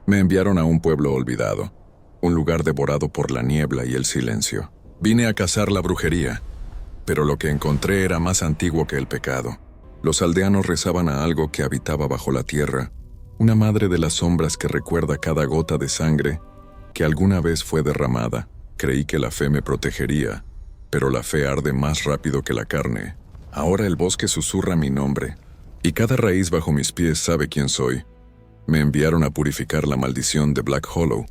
Me enviaron a un pueblo olvidado, un lugar devorado por la niebla y el silencio. Vine a cazar la brujería, pero lo que encontré era más antiguo que el pecado. Los aldeanos rezaban a algo que habitaba bajo la tierra, una madre de las sombras que recuerda cada gota de sangre que alguna vez fue derramada. Creí que la fe me protegería, pero la fe arde más rápido que la carne. Ahora el bosque susurra mi nombre, y cada raíz bajo mis pies sabe quién soy. Me enviaron a purificar la maldición de Black Hollow.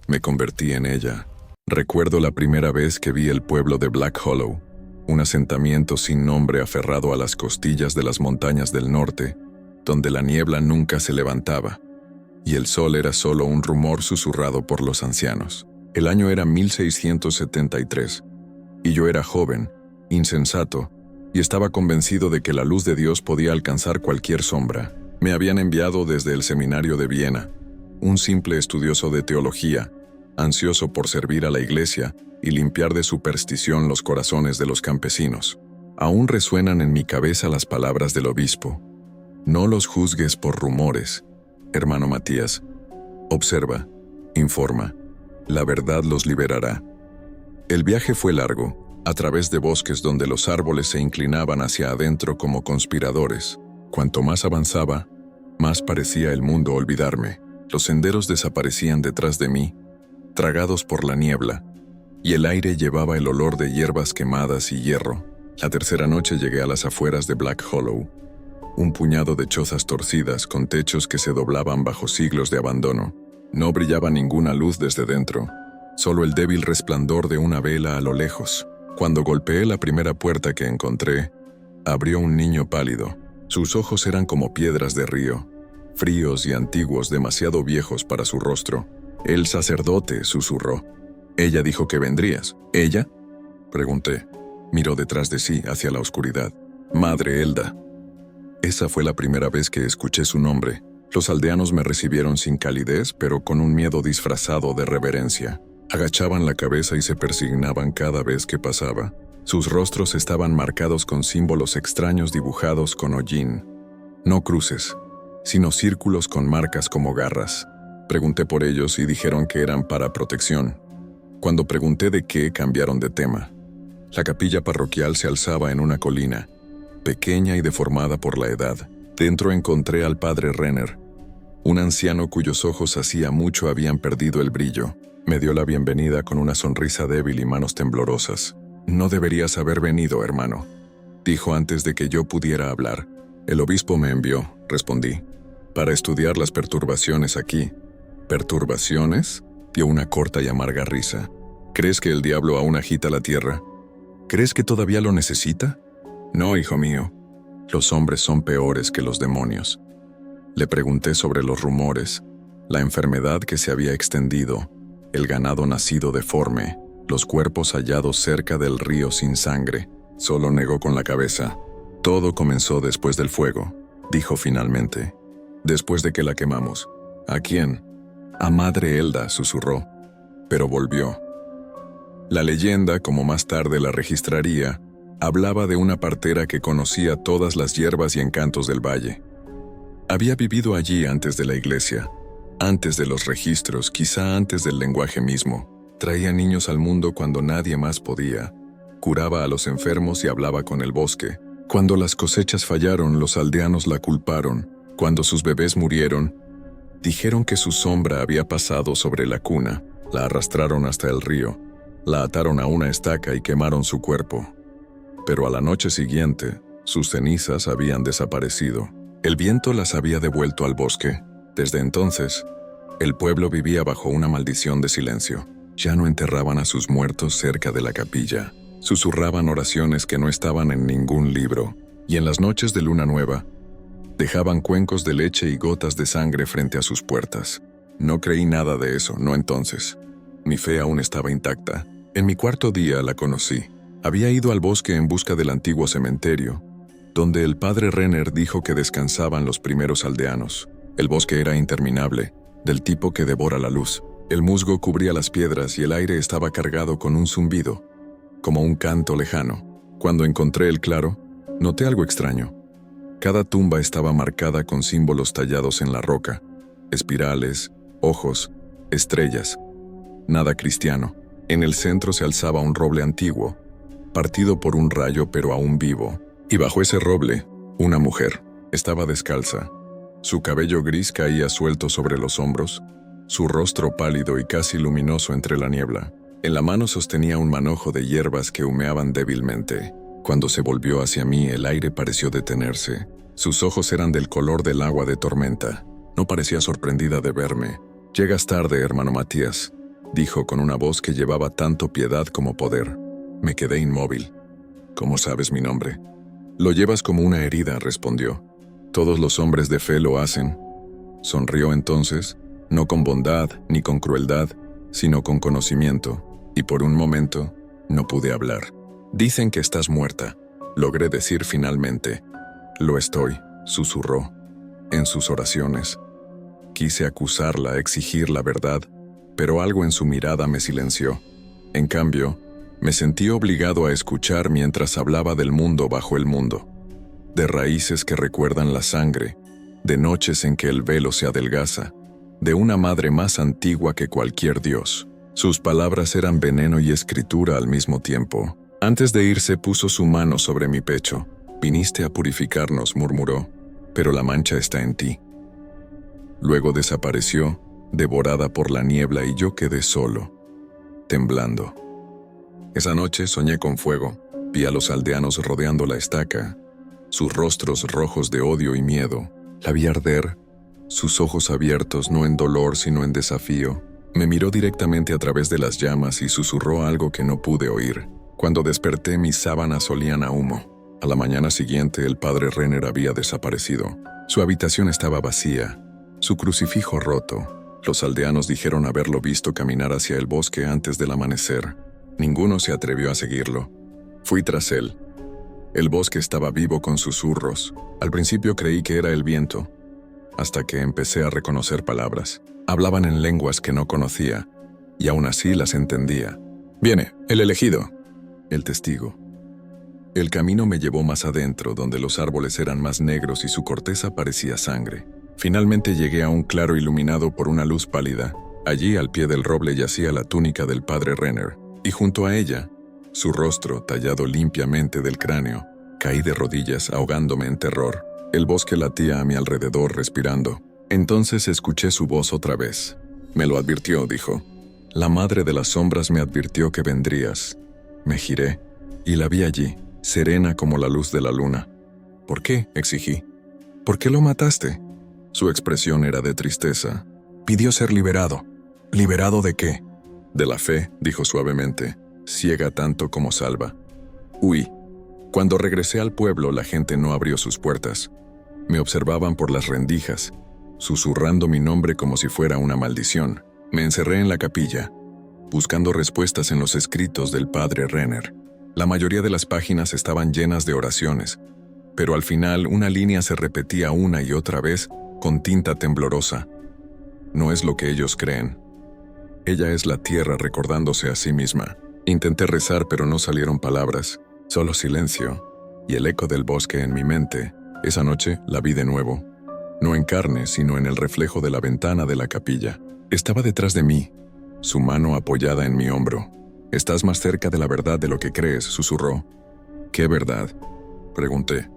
Me convertí en ella. Recuerdo la primera vez que vi el pueblo de Black Hollow, un asentamiento sin nombre aferrado a las costillas de las montañas del norte, donde la niebla nunca se levantaba, y el sol era solo un rumor susurrado por los ancianos. El año era 1673, y yo era joven, insensato, y estaba convencido de que la luz de Dios podía alcanzar cualquier sombra. Me habían enviado desde el seminario de Viena, un simple estudioso de teología, ansioso por servir a la iglesia y limpiar de superstición los corazones de los campesinos. Aún resuenan en mi cabeza las palabras del obispo. No los juzgues por rumores, hermano Matías. Observa, informa. La verdad los liberará. El viaje fue largo, a través de bosques donde los árboles se inclinaban hacia adentro como conspiradores. Cuanto más avanzaba, más parecía el mundo olvidarme. Los senderos desaparecían detrás de mí, tragados por la niebla, y el aire llevaba el olor de hierbas quemadas y hierro. La tercera noche llegué a las afueras de Black Hollow, un puñado de chozas torcidas con techos que se doblaban bajo siglos de abandono. No brillaba ninguna luz desde dentro, solo el débil resplandor de una vela a lo lejos. Cuando golpeé la primera puerta que encontré, abrió un niño pálido. Sus ojos eran como piedras de río, fríos y antiguos, demasiado viejos para su rostro. «El sacerdote», susurró. «Ella dijo que vendrías». «¿Ella?», pregunté. Miró detrás de sí, hacia la oscuridad. «Madre Elda». Esa fue la primera vez que escuché su nombre. Los aldeanos me recibieron sin calidez, pero con un miedo disfrazado de reverencia. Agachaban la cabeza y se persignaban cada vez que pasaba. Sus rostros estaban marcados con símbolos extraños dibujados con hollín. No cruces, sino círculos con marcas como garras. Pregunté por ellos y dijeron que eran para protección. Cuando pregunté de qué, cambiaron de tema. La capilla parroquial se alzaba en una colina, pequeña y deformada por la edad. Dentro encontré al padre Renner, un anciano cuyos ojos hacía mucho habían perdido el brillo. Me dio la bienvenida con una sonrisa débil y manos temblorosas. «No deberías haber venido, hermano», dijo antes de que yo pudiera hablar. «El obispo me envió», respondí, «para estudiar las perturbaciones aquí». «¿Perturbaciones?», dio una corta y amarga risa. «¿Crees que el diablo aún agita la tierra? ¿Crees que todavía lo necesita?». «No, hijo mío. Los hombres son peores que los demonios». Le pregunté sobre los rumores, la enfermedad que se había extendido, el ganado nacido deforme, los cuerpos hallados cerca del río sin sangre. Solo negó con la cabeza. «Todo comenzó después del fuego», dijo finalmente. «Después de que la quemamos». «¿A quién?». «A Madre Elda», susurró. Pero volvió. La leyenda, como más tarde la registraría, hablaba de una partera que conocía todas las hierbas y encantos del valle. Había vivido allí antes de la iglesia, antes de los registros, quizá antes del lenguaje mismo. Traía niños al mundo cuando nadie más podía. Curaba a los enfermos y hablaba con el bosque. Cuando las cosechas fallaron, los aldeanos la culparon. Cuando sus bebés murieron, dijeron que su sombra había pasado sobre la cuna. La arrastraron hasta el río, la ataron a una estaca y quemaron su cuerpo. Pero a la noche siguiente, sus cenizas habían desaparecido. El viento las había devuelto al bosque. Desde entonces, el pueblo vivía bajo una maldición de silencio. Ya no enterraban a sus muertos cerca de la capilla. Susurraban oraciones que no estaban en ningún libro. Y en las noches de luna nueva, dejaban cuencos de leche y gotas de sangre frente a sus puertas. No creí nada de eso, no entonces. Mi fe aún estaba intacta. En mi cuarto día la conocí. Había ido al bosque en busca del antiguo cementerio, donde el padre Renner dijo que descansaban los primeros aldeanos. El bosque era interminable, del tipo que devora la luz. El musgo cubría las piedras y el aire estaba cargado con un zumbido, como un canto lejano. Cuando encontré el claro, noté algo extraño. Cada tumba estaba marcada con símbolos tallados en la roca, espirales, ojos, estrellas. Nada cristiano. En el centro se alzaba un roble antiguo, partido por un rayo pero aún vivo. Y bajo ese roble, una mujer. Estaba descalza. Su cabello gris caía suelto sobre los hombros, su rostro pálido y casi luminoso entre la niebla. En la mano sostenía un manojo de hierbas que humeaban débilmente. Cuando se volvió hacia mí, el aire pareció detenerse. Sus ojos eran del color del agua de tormenta. No parecía sorprendida de verme. «Llegas tarde, hermano Matías», dijo con una voz que llevaba tanto piedad como poder. Me quedé inmóvil. «¿Cómo sabes mi nombre?» «Lo llevas como una herida», respondió. «Todos los hombres de fe lo hacen». Sonrió entonces, no con bondad ni con crueldad, sino con conocimiento, y por un momento no pude hablar. «Dicen que estás muerta», logré decir finalmente. «Lo estoy», susurró. En sus oraciones. Quise acusarla, exigir la verdad, pero algo en su mirada me silenció. En cambio, me sentí obligado a escuchar mientras hablaba del mundo bajo el mundo, de raíces que recuerdan la sangre, de noches en que el velo se adelgaza, de una madre más antigua que cualquier dios. Sus palabras eran veneno y escritura al mismo tiempo. Antes de irse puso su mano sobre mi pecho. «Viniste a purificarnos», murmuró, «pero la mancha está en ti». Luego desapareció, devorada por la niebla, y yo quedé solo, temblando. Esa noche soñé con fuego. Vi a los aldeanos rodeando la estaca, sus rostros rojos de odio y miedo. La vi arder, sus ojos abiertos no en dolor sino en desafío. Me miró directamente a través de las llamas y susurró algo que no pude oír. Cuando desperté, mis sábanas olían a humo. A la mañana siguiente, el padre Renner había desaparecido. Su habitación estaba vacía, su crucifijo roto. Los aldeanos dijeron haberlo visto caminar hacia el bosque antes del amanecer. Ninguno se atrevió a seguirlo. Fui tras él. El bosque estaba vivo con susurros. Al principio creí que era el viento, hasta que empecé a reconocer palabras. Hablaban en lenguas que no conocía, y aún así las entendía. «Viene, el elegido», el testigo. El camino me llevó más adentro, donde los árboles eran más negros y su corteza parecía sangre. Finalmente llegué a un claro iluminado por una luz pálida. Allí, al pie del roble, yacía la túnica del padre Renner, y junto a ella, su rostro tallado limpiamente del cráneo. Caí de rodillas, ahogándome en terror. El bosque latía a mi alrededor, respirando. Entonces escuché su voz otra vez. «Me lo advirtió», dijo. «La madre de las sombras me advirtió que vendrías». Me giré, y la vi allí, serena como la luz de la luna. «¿Por qué?», exigí. «¿Por qué lo mataste?». Su expresión era de tristeza. «Pidió ser liberado». «¿Liberado de qué?». «De la fe», dijo suavemente, «ciega tanto como salva». Huí. Cuando regresé al pueblo, la gente no abrió sus puertas. Me observaban por las rendijas, susurrando mi nombre como si fuera una maldición. Me encerré en la capilla, buscando respuestas en los escritos del padre Renner. La mayoría de las páginas estaban llenas de oraciones, pero al final una línea se repetía una y otra vez con tinta temblorosa. «No es lo que ellos creen. Ella es la tierra recordándose a sí misma». Intenté rezar, pero no salieron palabras, solo silencio y el eco del bosque en mi mente. Esa noche la vi de nuevo, no en carne, sino en el reflejo de la ventana de la capilla. Estaba detrás de mí, su mano apoyada en mi hombro. «Estás más cerca de la verdad de lo que crees», susurró. «¿Qué verdad?», pregunté.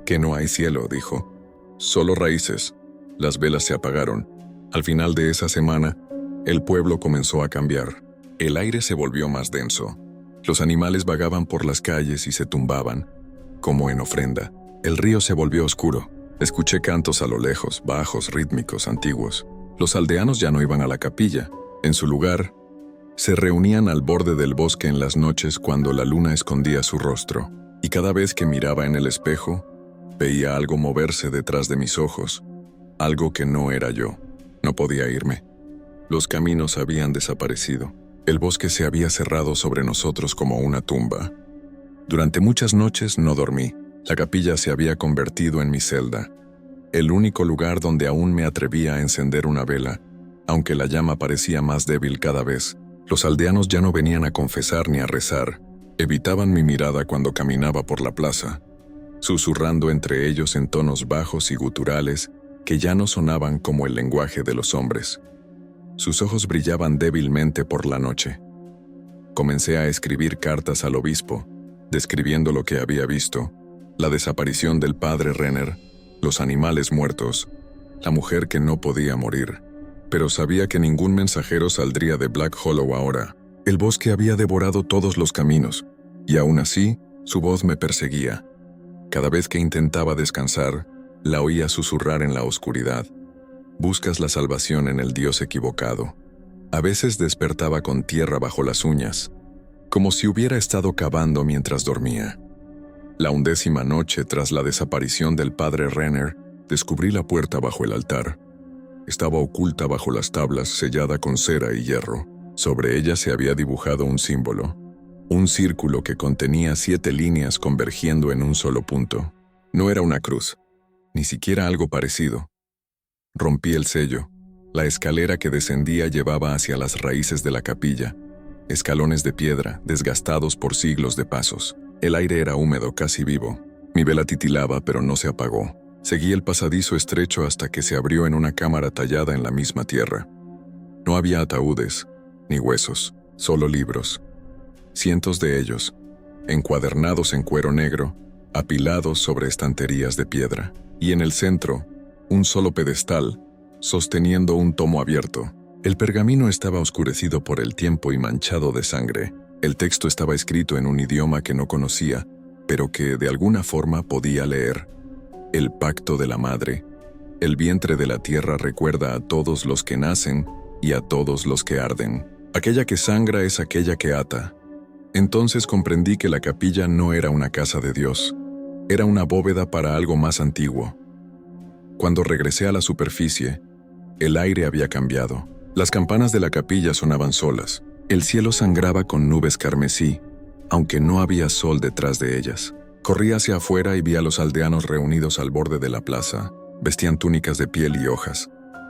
«Que no hay cielo», dijo. «Solo raíces». Las velas se apagaron. Al final de esa semana, el pueblo comenzó a cambiar. El aire se volvió más denso. Los animales vagaban por las calles y se tumbaban, como en ofrenda. El río se volvió oscuro. Escuché cantos a lo lejos, bajos, rítmicos, antiguos. Los aldeanos ya no iban a la capilla. En su lugar, se reunían al borde del bosque en las noches cuando la luna escondía su rostro. Y cada vez que miraba en el espejo, veía algo moverse detrás de mis ojos. Algo que no era yo. No podía irme. Los caminos habían desaparecido. El bosque se había cerrado sobre nosotros como una tumba. Durante muchas noches no dormí. La capilla se había convertido en mi celda, el único lugar donde aún me atrevía a encender una vela, aunque la llama parecía más débil cada vez. Los aldeanos ya no venían a confesar ni a rezar. Evitaban mi mirada cuando caminaba por la plaza, susurrando entre ellos en tonos bajos y guturales que ya no sonaban como el lenguaje de los hombres. Sus ojos brillaban débilmente por la noche. Comencé a escribir cartas al obispo, describiendo lo que había visto, la desaparición del padre Renner, los animales muertos, la mujer que no podía morir. Pero sabía que ningún mensajero saldría de Black Hollow ahora. El bosque había devorado todos los caminos, y aún así, su voz me perseguía. Cada vez que intentaba descansar, la oía susurrar en la oscuridad. Buscas la salvación en el Dios equivocado. A veces despertaba con tierra bajo las uñas, como si hubiera estado cavando mientras dormía. La 11ª noche tras la desaparición del padre Renner, descubrí la puerta bajo el altar. Estaba oculta bajo las tablas, sellada con cera y hierro. Sobre ella se había dibujado un símbolo, un círculo que contenía 7 líneas convergiendo en un solo punto. No era una cruz, ni siquiera algo parecido. Rompí el sello. La escalera que descendía llevaba hacia las raíces de la capilla, escalones de piedra, desgastados por siglos de pasos. El aire era húmedo, casi vivo. Mi vela titilaba, pero no se apagó. Seguí el pasadizo estrecho hasta que se abrió en una cámara tallada en la misma tierra. No había ataúdes, ni huesos, solo libros. Cientos de ellos, encuadernados en cuero negro, apilados sobre estanterías de piedra. Y en el centro, un solo pedestal, sosteniendo un tomo abierto. El pergamino estaba oscurecido por el tiempo y manchado de sangre. El texto estaba escrito en un idioma que no conocía, pero que de alguna forma podía leer. El pacto de la madre. El vientre de la tierra recuerda a todos los que nacen y a todos los que arden. Aquella que sangra es aquella que ata. Entonces comprendí que la capilla no era una casa de Dios. Era una bóveda para algo más antiguo. Cuando regresé a la superficie, el aire había cambiado. Las campanas de la capilla sonaban solas. El cielo sangraba con nubes carmesí, aunque no había sol detrás de ellas. Corrí hacia afuera y vi a los aldeanos reunidos al borde de la plaza. Vestían túnicas de piel y hojas,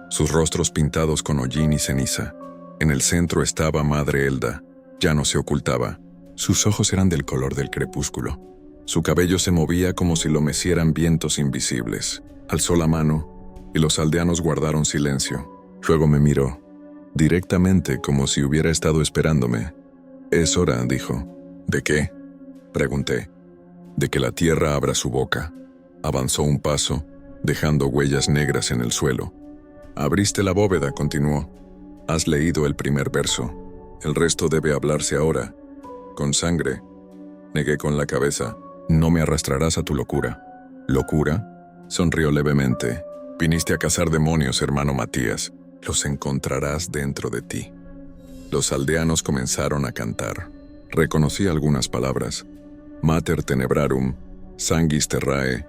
sus rostros pintados con hollín y ceniza. En el centro estaba Madre Elda. Ya no se ocultaba. Sus ojos eran del color del crepúsculo. Su cabello se movía como si lo mecieran vientos invisibles. Alzó la mano y los aldeanos guardaron silencio. Luego me miró, directamente como si hubiera estado esperándome. «Es hora», dijo. «¿De qué?», pregunté. «De que la tierra abra su boca». Avanzó un paso, dejando huellas negras en el suelo. «Abriste la bóveda», continuó. «Has leído el primer verso. El resto debe hablarse ahora. Con sangre». Negué con la cabeza. «No me arrastrarás a tu locura». «¿Locura?», sonrió levemente. «Viniste a cazar demonios, hermano Matías. Los encontrarás dentro de ti». Los aldeanos comenzaron a cantar. Reconocí algunas palabras. Mater tenebrarum, sanguis terrae,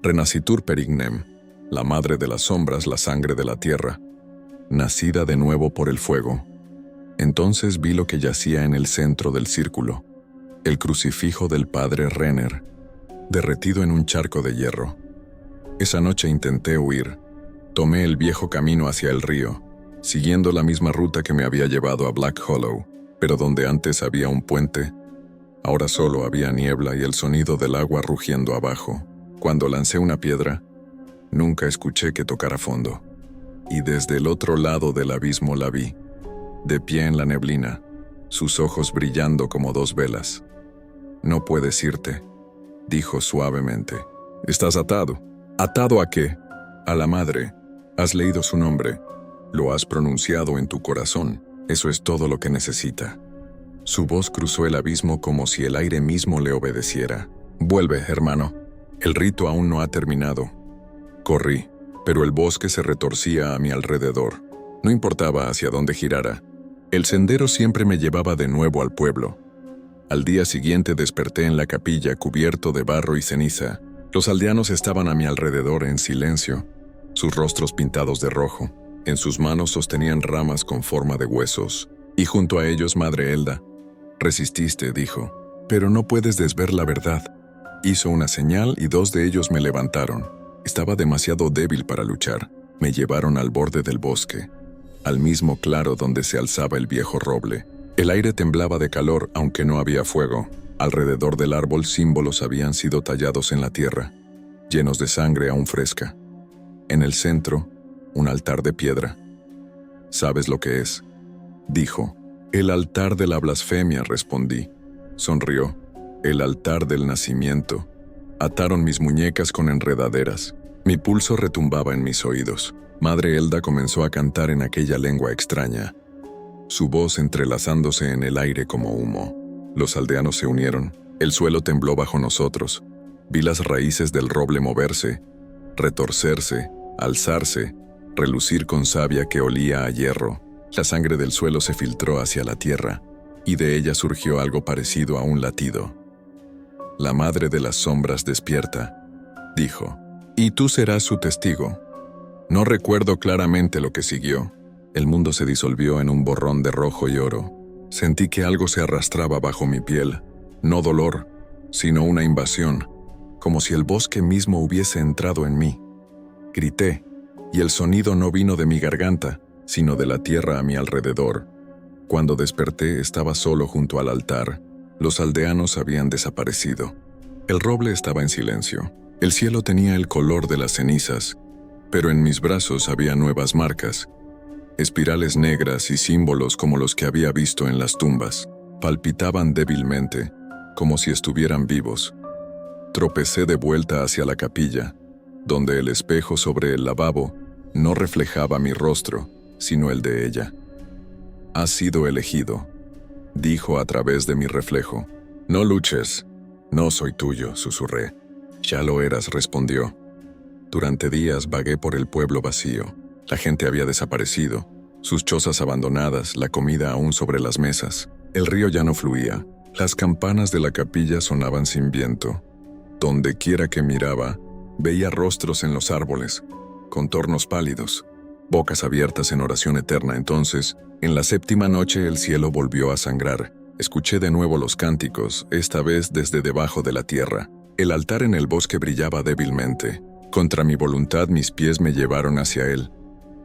renacitur perignem, la madre de las sombras, la sangre de la tierra, nacida de nuevo por el fuego. Entonces vi lo que yacía en el centro del círculo, el crucifijo del padre Renner, derretido en un charco de hierro. Esa noche intenté huir. Tomé el viejo camino hacia el río, siguiendo la misma ruta que me había llevado a Black Hollow, pero donde antes había un puente, ahora solo había niebla y el sonido del agua rugiendo abajo. Cuando lancé una piedra, nunca escuché que tocara fondo. Y desde el otro lado del abismo la vi, de pie en la neblina, sus ojos brillando como 2 velas. «No puedes irte», dijo suavemente. «Estás atado». «¿Atado a qué?». «A la madre. Has leído su nombre. Lo has pronunciado en tu corazón. Eso es todo lo que necesita». Su voz cruzó el abismo como si el aire mismo le obedeciera. «Vuelve, hermano. El rito aún no ha terminado». Corrí, pero el bosque se retorcía a mi alrededor. No importaba hacia dónde girara. El sendero siempre me llevaba de nuevo al pueblo. Al día siguiente desperté en la capilla cubierto de barro y ceniza. Los aldeanos estaban a mi alrededor en silencio, sus rostros pintados de rojo. En sus manos sostenían ramas con forma de huesos. Y junto a ellos Madre Elda. «Resististe», dijo, «pero no puedes desver la verdad». Hizo una señal y 2 de ellos me levantaron. Estaba demasiado débil para luchar. Me llevaron al borde del bosque, al mismo claro donde se alzaba el viejo roble. El aire temblaba de calor, aunque no había fuego. Alrededor del árbol símbolos habían sido tallados en la tierra, llenos de sangre aún fresca. En el centro, un altar de piedra. ¿Sabes lo que es?, dijo. El altar de la blasfemia, respondí. Sonrió. El altar del nacimiento. Ataron mis muñecas con enredaderas. Mi pulso retumbaba en mis oídos. Madre Elda comenzó a cantar en aquella lengua extraña, su voz entrelazándose en el aire como humo. Los aldeanos se unieron. El suelo tembló bajo nosotros. Vi las raíces del roble moverse, retorcerse, alzarse, relucir con savia que olía a hierro. La sangre del suelo se filtró hacia la tierra, y de ella surgió algo parecido a un latido. La madre de las sombras despierta, dijo, y tú serás su testigo. No recuerdo claramente lo que siguió. El mundo se disolvió en un borrón de rojo y oro. Sentí que algo se arrastraba bajo mi piel, no dolor, sino una invasión, como si el bosque mismo hubiese entrado en mí. Grité, y el sonido no vino de mi garganta, sino de la tierra a mi alrededor. Cuando desperté estaba solo junto al altar. Los aldeanos habían desaparecido. El roble estaba en silencio. El cielo tenía el color de las cenizas, pero en mis brazos había nuevas marcas, espirales negras y símbolos como los que había visto en las tumbas. Palpitaban débilmente, como si estuvieran vivos. Tropecé de vuelta hacia la capilla, donde el espejo sobre el lavabo no reflejaba mi rostro, sino el de ella. «Has sido elegido», dijo a través de mi reflejo. «No luches, no soy tuyo», susurré. «Ya lo eras», respondió. Durante días vagué por el pueblo vacío. La gente había desaparecido, sus chozas abandonadas, la comida aún sobre las mesas. El río ya no fluía. Las campanas de la capilla sonaban sin viento. Donde quiera que miraba, veía rostros en los árboles, contornos pálidos, bocas abiertas en oración eterna. Entonces, en la séptima noche el cielo volvió a sangrar. Escuché de nuevo los cánticos, esta vez desde debajo de la tierra. El altar en el bosque brillaba débilmente. Contra mi voluntad mis pies me llevaron hacia él.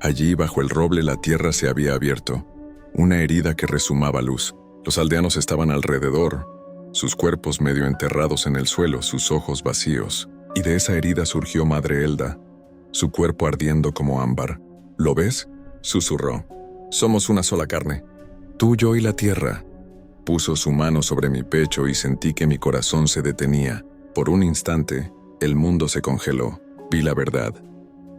Allí, bajo el roble, la tierra se había abierto, una herida que resumaba luz. Los aldeanos estaban alrededor, sus cuerpos medio enterrados en el suelo, sus ojos vacíos. Y de esa herida surgió Madre Elda, su cuerpo ardiendo como ámbar. ¿Lo ves?, susurró. «Somos una sola carne, tú, yo y la tierra». Puso su mano sobre mi pecho y sentí que mi corazón se detenía. Por un instante, el mundo se congeló. Vi la verdad.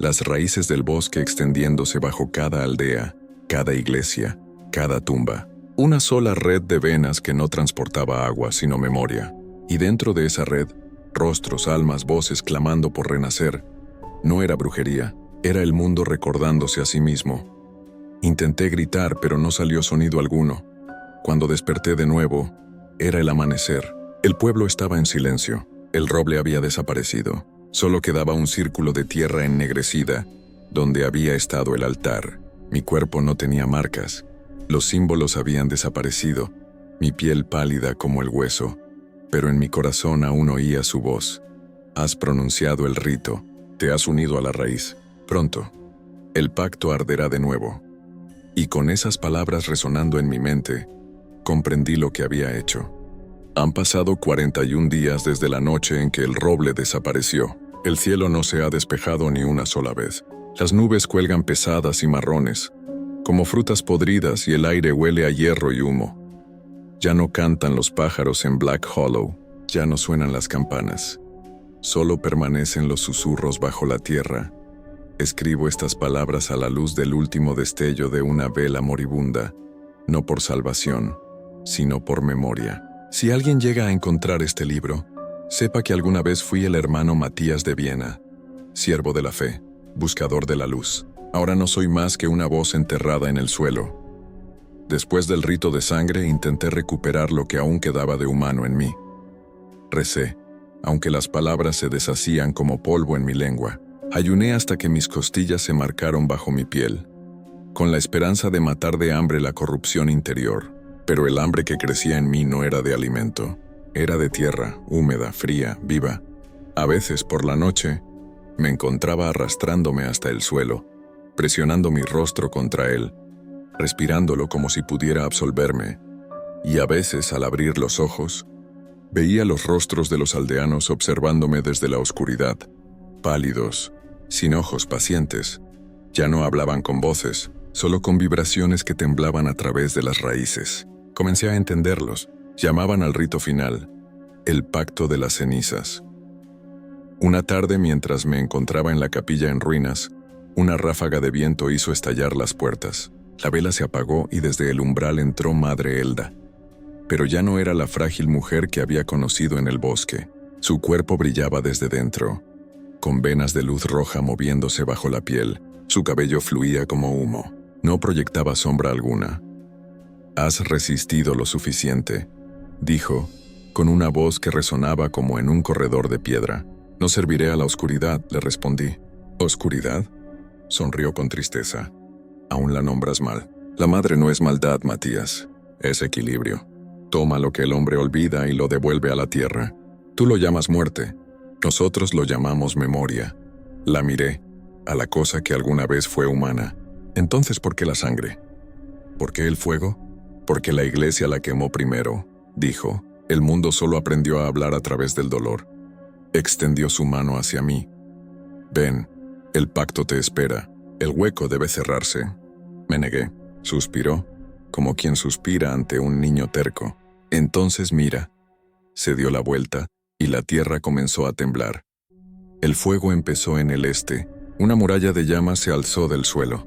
Las raíces del bosque extendiéndose bajo cada aldea, cada iglesia, cada tumba. Una sola red de venas que no transportaba agua, sino memoria. Y dentro de esa red, rostros, almas, voces clamando por renacer. No era brujería, era el mundo recordándose a sí mismo. Intenté gritar, pero no salió sonido alguno. Cuando desperté de nuevo, era el amanecer. El pueblo estaba en silencio. El roble había desaparecido. Solo quedaba un círculo de tierra ennegrecida, donde había estado el altar. Mi cuerpo no tenía marcas. Los símbolos habían desaparecido, mi piel pálida como el hueso, pero en mi corazón aún oía su voz. «Has pronunciado el rito, te has unido a la raíz. Pronto, el pacto arderá de nuevo». Y con esas palabras resonando en mi mente, comprendí lo que había hecho. Han pasado 41 días desde la noche en que el roble desapareció. El cielo no se ha despejado ni una sola vez. Las nubes cuelgan pesadas y marrones, como frutas podridas, y el aire huele a hierro y humo. Ya no cantan los pájaros en Black Hollow, ya no suenan las campanas. Solo permanecen los susurros bajo la tierra. Escribo estas palabras a la luz del último destello de una vela moribunda, no por salvación, sino por memoria. Si alguien llega a encontrar este libro, sepa que alguna vez fui el hermano Matías de Viena, siervo de la fe, buscador de la luz. Ahora no soy más que una voz enterrada en el suelo. Después del rito de sangre intenté recuperar lo que aún quedaba de humano en mí. Recé, aunque las palabras se deshacían como polvo en mi lengua. Ayuné hasta que mis costillas se marcaron bajo mi piel, con la esperanza de matar de hambre la corrupción interior. Pero el hambre que crecía en mí no era de alimento, era de tierra, húmeda, fría, viva. A veces, por la noche, me encontraba arrastrándome hasta el suelo, presionando mi rostro contra él, respirándolo como si pudiera absolverme. Y a veces, al abrir los ojos, veía los rostros de los aldeanos observándome desde la oscuridad, pálidos, sin ojos, pacientes. Ya no hablaban con voces, solo con vibraciones que temblaban a través de las raíces. Comencé a entenderlos. Llamaban al rito final, el pacto de las cenizas. Una tarde, mientras me encontraba en la capilla en ruinas, una ráfaga de viento hizo estallar las puertas. La vela se apagó y desde el umbral entró Madre Elda. Pero ya no era la frágil mujer que había conocido en el bosque. Su cuerpo brillaba desde dentro, con venas de luz roja moviéndose bajo la piel. Su cabello fluía como humo. No proyectaba sombra alguna. «Has resistido lo suficiente», dijo, con una voz que resonaba como en un corredor de piedra. «No serviré a la oscuridad», le respondí. «¿Oscuridad?», sonrió con tristeza. «Aún la nombras mal. La madre no es maldad, Matías. Es equilibrio. Toma lo que el hombre olvida y lo devuelve a la tierra. Tú lo llamas muerte. Nosotros lo llamamos memoria». La miré, a la cosa que alguna vez fue humana. «Entonces, ¿por qué la sangre? ¿Por qué el fuego? Porque la iglesia la quemó primero», dijo. «El mundo solo aprendió a hablar a través del dolor». Extendió su mano hacia mí. «Ven, el pacto te espera. El hueco debe cerrarse». Me negué. Suspiró, como quien suspira ante un niño terco. «Entonces mira». Se dio la vuelta y la tierra comenzó a temblar. El fuego empezó en el este. Una muralla de llamas se alzó del suelo,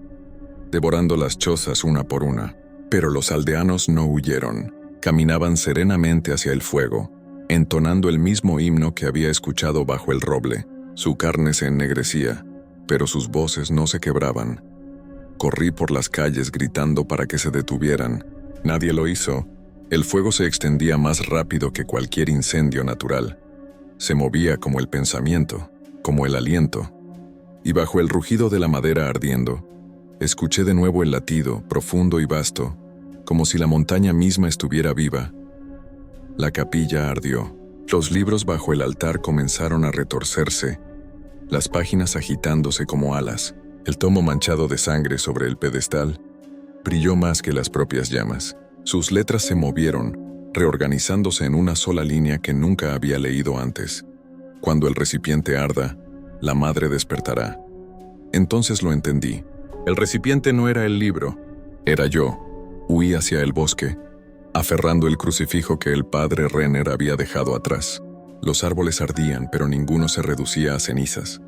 devorando las chozas una por una. Pero los aldeanos no huyeron. Caminaban serenamente hacia el fuego, entonando el mismo himno que había escuchado bajo el roble. Su carne se ennegrecía, pero sus voces no se quebraban. Corrí por las calles gritando para que se detuvieran. Nadie lo hizo. El fuego se extendía más rápido que cualquier incendio natural. Se movía como el pensamiento, como el aliento. Y bajo el rugido de la madera ardiendo, escuché de nuevo el latido, profundo y vasto, como si la montaña misma estuviera viva. La capilla ardió. Los libros bajo el altar comenzaron a retorcerse, las páginas agitándose como alas. El tomo manchado de sangre sobre el pedestal brilló más que las propias llamas. Sus letras se movieron, reorganizándose en una sola línea que nunca había leído antes. «Cuando el recipiente arda, la madre despertará». Entonces lo entendí. El recipiente no era el libro, era yo. Huí hacia el bosque, aferrando el crucifijo que el padre Renner había dejado atrás. Los árboles ardían, pero ninguno se reducía a cenizas.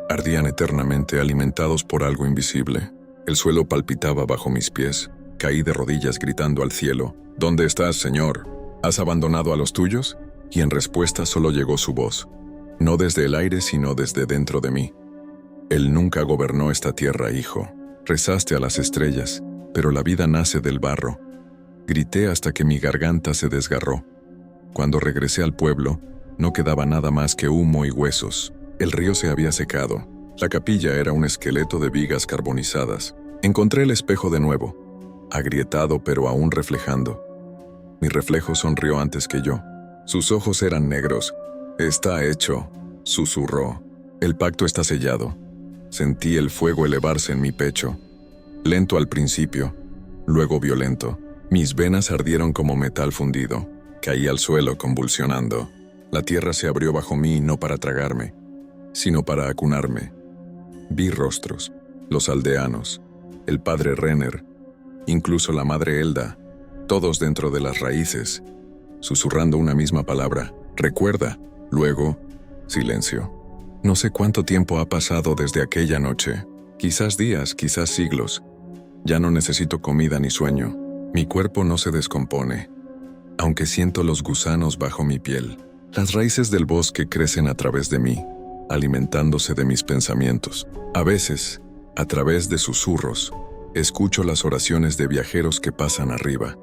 Ardían eternamente, alimentados por algo invisible. El suelo palpitaba bajo mis pies. Caí de rodillas gritando al cielo: «¿Dónde estás, Señor? ¿Has abandonado a los tuyos?». Y en respuesta solo llegó su voz, no desde el aire, sino desde dentro de mí: «Él nunca gobernó esta tierra, hijo. Rezaste a las estrellas, pero la vida nace del barro». Grité hasta que mi garganta se desgarró. Cuando regresé al pueblo, no quedaba nada más que humo y huesos. El río se había secado. La capilla era un esqueleto de vigas carbonizadas. Encontré el espejo de nuevo, agrietado pero aún reflejando. Mi reflejo sonrió antes que yo. Sus ojos eran negros. «Está hecho», susurró. «El pacto está sellado». Sentí el fuego elevarse en mi pecho. Lento al principio, luego violento. Mis venas ardieron como metal fundido. Caí al suelo convulsionando. La tierra se abrió bajo mí, no para tragarme, sino para acunarme. Vi rostros, los aldeanos, el padre Renner, incluso la madre Elda, todos dentro de las raíces, susurrando una misma palabra: «Recuerda». Luego, silencio. No sé cuánto tiempo ha pasado desde aquella noche. Quizás días, quizás siglos. Ya no necesito comida ni sueño. Mi cuerpo no se descompone, aunque siento los gusanos bajo mi piel. Las raíces del bosque crecen a través de mí, alimentándose de mis pensamientos. A veces, a través de susurros, escucho las oraciones de viajeros que pasan arriba.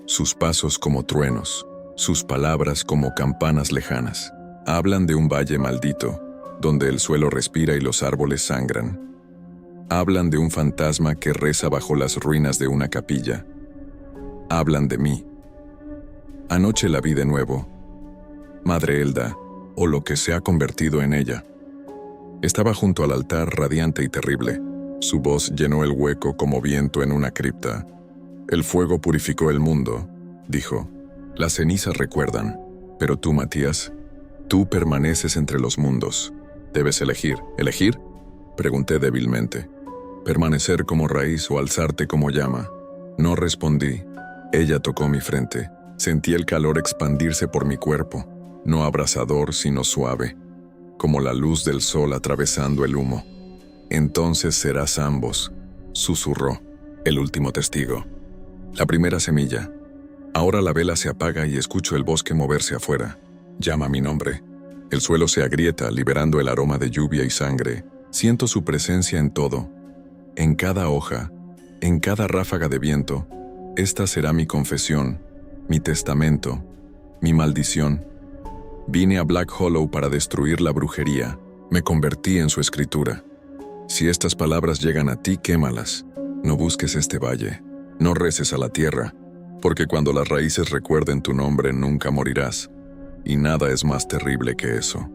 Sus pasos como truenos, sus palabras como campanas lejanas. Hablan de un valle maldito, donde el suelo respira y los árboles sangran. Hablan de un fantasma que reza bajo las ruinas de una capilla. Hablan de mí. Anoche la vi de nuevo. Madre Elda, o lo que se ha convertido en ella. Estaba junto al altar, radiante y terrible. Su voz llenó el hueco como viento en una cripta. «El fuego purificó el mundo», dijo. «Las cenizas recuerdan, pero tú, Matías, tú permaneces entre los mundos. Debes elegir». «¿Elegir?», pregunté débilmente. permanecer como raíz o alzarte como llama. No respondí. Ella tocó mi frente. Sentí el calor expandirse por mi cuerpo, no abrasador sino suave, como la luz del sol atravesando el humo. Entonces serás ambos, susurró, el último testigo. La primera semilla. Ahora la vela se apaga y escucho el bosque moverse afuera. Llama mi nombre. El suelo se agrieta, liberando el aroma de lluvia y sangre. Siento su presencia en todo. En cada hoja, en cada ráfaga de viento. Esta será mi confesión, mi testamento, mi maldición. Vine a Black Hollow para destruir la brujería. Me convertí en su escritura. Si estas palabras llegan a ti, quémalas. No busques este valle. No reces a la tierra, porque cuando las raíces recuerden tu nombre nunca morirás. Y nada es más terrible que eso.